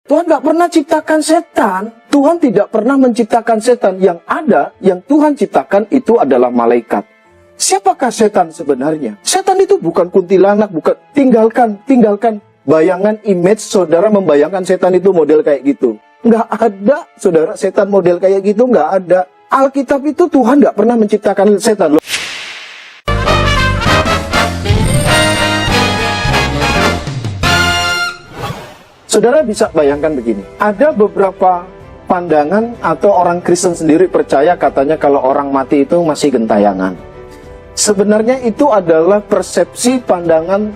Tuhan nggak pernah ciptakan setan. Tuhan tidak pernah menciptakan setan. Yang ada, yang Tuhan ciptakan itu adalah malaikat. Siapakah setan sebenarnya? Setan itu bukan kuntilanak, bukan. Tinggalkan bayangan image saudara membayangkan setan itu model kayak gitu. Nggak ada, saudara, setan model kayak gitu nggak ada. Alkitab itu Tuhan nggak pernah menciptakan setan. Saudara bisa bayangkan begini, ada beberapa pandangan atau orang Kristen sendiri percaya katanya kalau orang mati itu masih gentayangan. Sebenarnya itu adalah persepsi pandangan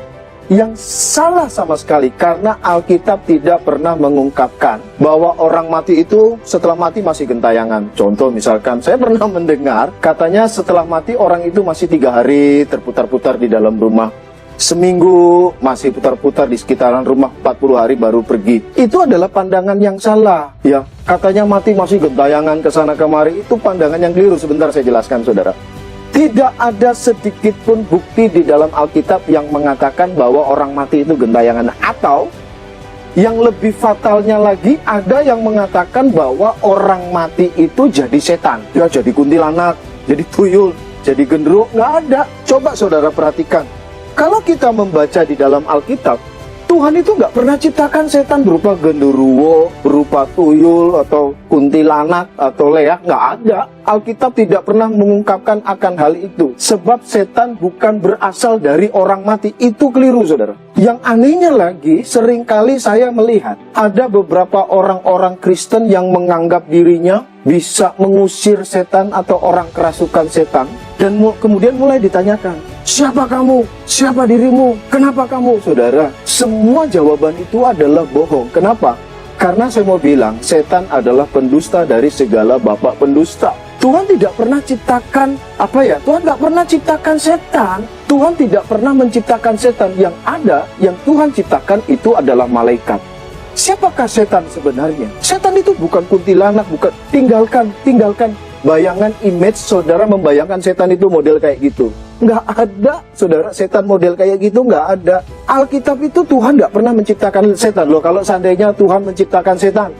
yang salah sama sekali, karena Alkitab tidak pernah mengungkapkan bahwa orang mati itu setelah mati masih gentayangan. Contoh misalkan, saya pernah mendengar katanya setelah mati orang itu masih 3 hari terputar-putar di dalam rumah. Seminggu masih putar-putar di sekitaran rumah, 40 hari baru pergi. Itu adalah pandangan yang salah. Ya, katanya mati masih gentayangan ke sana kemari, itu pandangan yang keliru. Sebentar saya jelaskan, saudara. Tidak ada sedikit pun bukti di dalam Alkitab yang mengatakan bahwa orang mati itu gentayangan. Atau yang lebih fatalnya lagi, ada yang mengatakan bahwa orang mati itu jadi setan. Ya, jadi kuntilanak, jadi tuyul, jadi genderuwo. Nggak ada. Coba saudara perhatikan. Kalau kita membaca di dalam Alkitab, Tuhan itu nggak pernah ciptakan setan berupa genderuwo, berupa tuyul, atau kuntilanak, atau leak. Nggak ada. Alkitab tidak pernah mengungkapkan akan hal itu. Sebab setan bukan berasal dari orang mati. Itu keliru, saudara. Yang anehnya lagi, seringkali saya melihat ada beberapa orang-orang Kristen yang menganggap dirinya bisa mengusir setan atau orang kerasukan setan. Dan kemudian mulai ditanyakan, siapa kamu? Siapa dirimu? Kenapa kamu? Saudara, semua jawaban itu adalah bohong. Kenapa? Karena saya mau bilang, setan adalah pendusta dari segala bapak pendusta. Tuhan tidak pernah ciptakan, Tuhan nggak pernah ciptakan setan. Tuhan tidak pernah menciptakan setan. Yang ada, yang Tuhan ciptakan itu adalah malaikat. Siapakah setan sebenarnya? Setan itu bukan kuntilanak, bukan. Tinggalkan bayangan image saudara membayangkan setan itu model kayak gitu. Nggak ada, saudara, setan model kayak gitu nggak ada. Alkitab itu Tuhan nggak pernah menciptakan setan. Loh, kalau seandainya Tuhan menciptakan setan,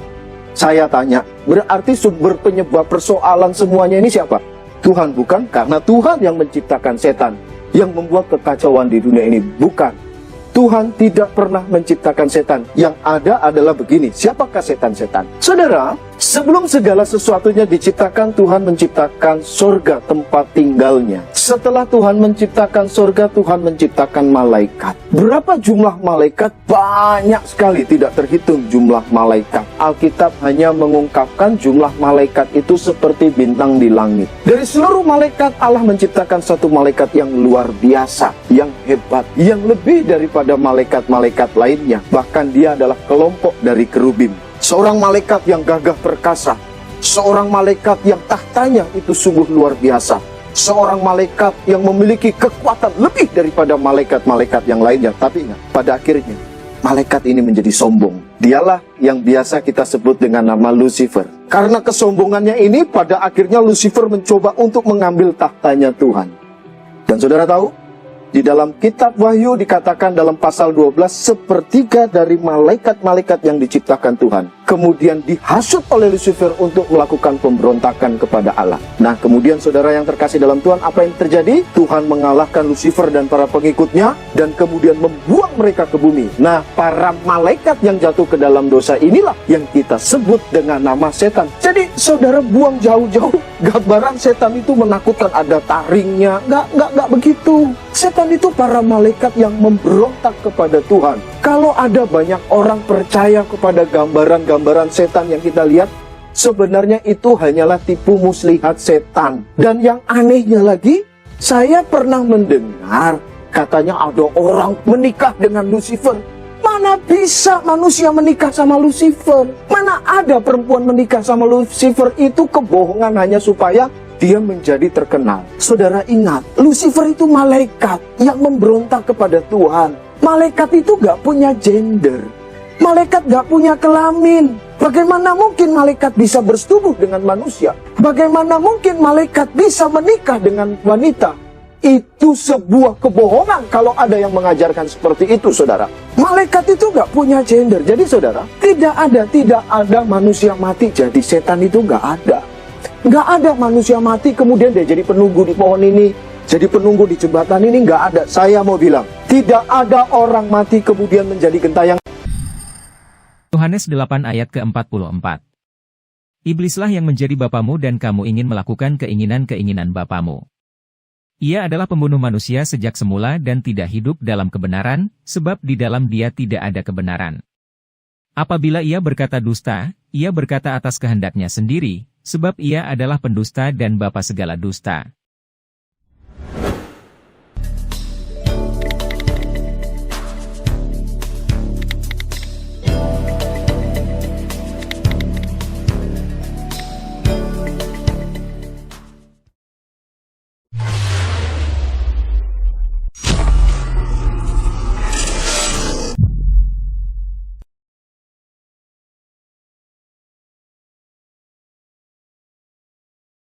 saya tanya, berarti sumber penyebab persoalan semuanya ini siapa? Tuhan, bukan? Karena Tuhan yang menciptakan setan, yang membuat kekacauan di dunia ini. Bukan. Tuhan tidak pernah menciptakan setan. Yang ada adalah begini, siapakah setan-setan? Saudara, sebelum segala sesuatunya diciptakan, Tuhan menciptakan surga, tempat tinggalnya. Setelah Tuhan menciptakan surga, Tuhan menciptakan malaikat. Berapa jumlah malaikat? Banyak sekali, tidak terhitung jumlah malaikat. Alkitab hanya mengungkapkan jumlah malaikat itu seperti bintang di langit. Dari seluruh malaikat, Allah menciptakan satu malaikat yang luar biasa, yang hebat, yang lebih daripada malaikat-malaikat lainnya. Bahkan dia adalah kelompok dari kerubim. Seorang malaikat yang gagah perkasa. Seorang malaikat yang tahtanya itu sungguh luar biasa. Seorang malaikat yang memiliki kekuatan lebih daripada malaikat-malaikat yang lainnya. Tapi ingat, pada akhirnya malaikat ini menjadi sombong. Dialah yang biasa kita sebut dengan nama Lucifer. Karena kesombongannya ini, pada akhirnya Lucifer mencoba untuk mengambil tahtanya Tuhan. Dan saudara tahu, di dalam kitab Wahyu dikatakan dalam pasal 12, sepertiga dari malaikat-malaikat yang diciptakan Tuhan kemudian dihasut oleh Lucifer untuk melakukan pemberontakan kepada Allah. Nah, kemudian saudara yang terkasih dalam Tuhan, apa yang terjadi? Tuhan mengalahkan Lucifer dan para pengikutnya dan kemudian membuang mereka ke bumi. Nah, para malaikat yang jatuh ke dalam dosa inilah yang kita sebut dengan nama setan. Jadi, saudara buang jauh-jauh gambaran setan itu menakutkan, ada taringnya. Nggak begitu. Setan itu para malaikat yang memberontak kepada Tuhan. Kalau ada banyak orang percaya kepada gambaran-gambaran setan yang kita lihat, sebenarnya itu hanyalah tipu muslihat setan. Dan yang anehnya lagi, saya pernah mendengar katanya ada orang menikah dengan Lucifer. Mana bisa manusia menikah sama Lucifer? Mana ada perempuan menikah sama Lucifer? Itu kebohongan hanya supaya dia menjadi terkenal. Saudara ingat, Lucifer itu malaikat yang memberontak kepada Tuhan. Malaikat itu gak punya gender. Malaikat gak punya kelamin. Bagaimana mungkin malaikat bisa bersetubuh dengan manusia? Bagaimana mungkin malaikat bisa menikah dengan wanita? Itu sebuah kebohongan kalau ada yang mengajarkan seperti itu, saudara. Malaikat itu nggak punya gender. Jadi saudara, tidak ada manusia mati jadi setan, itu nggak ada. Nggak ada manusia mati kemudian dia jadi penunggu di pohon ini, jadi penunggu di jembatan ini, nggak ada. Saya mau bilang, tidak ada orang mati kemudian menjadi gentayang. Yohanes 8 ayat ke-44. Iblislah yang menjadi bapamu dan kamu ingin melakukan keinginan-keinginan bapamu. Ia adalah pembunuh manusia sejak semula dan tidak hidup dalam kebenaran, sebab di dalam dia tidak ada kebenaran. Apabila ia berkata dusta, ia berkata atas kehendaknya sendiri, sebab ia adalah pendusta dan bapa segala dusta.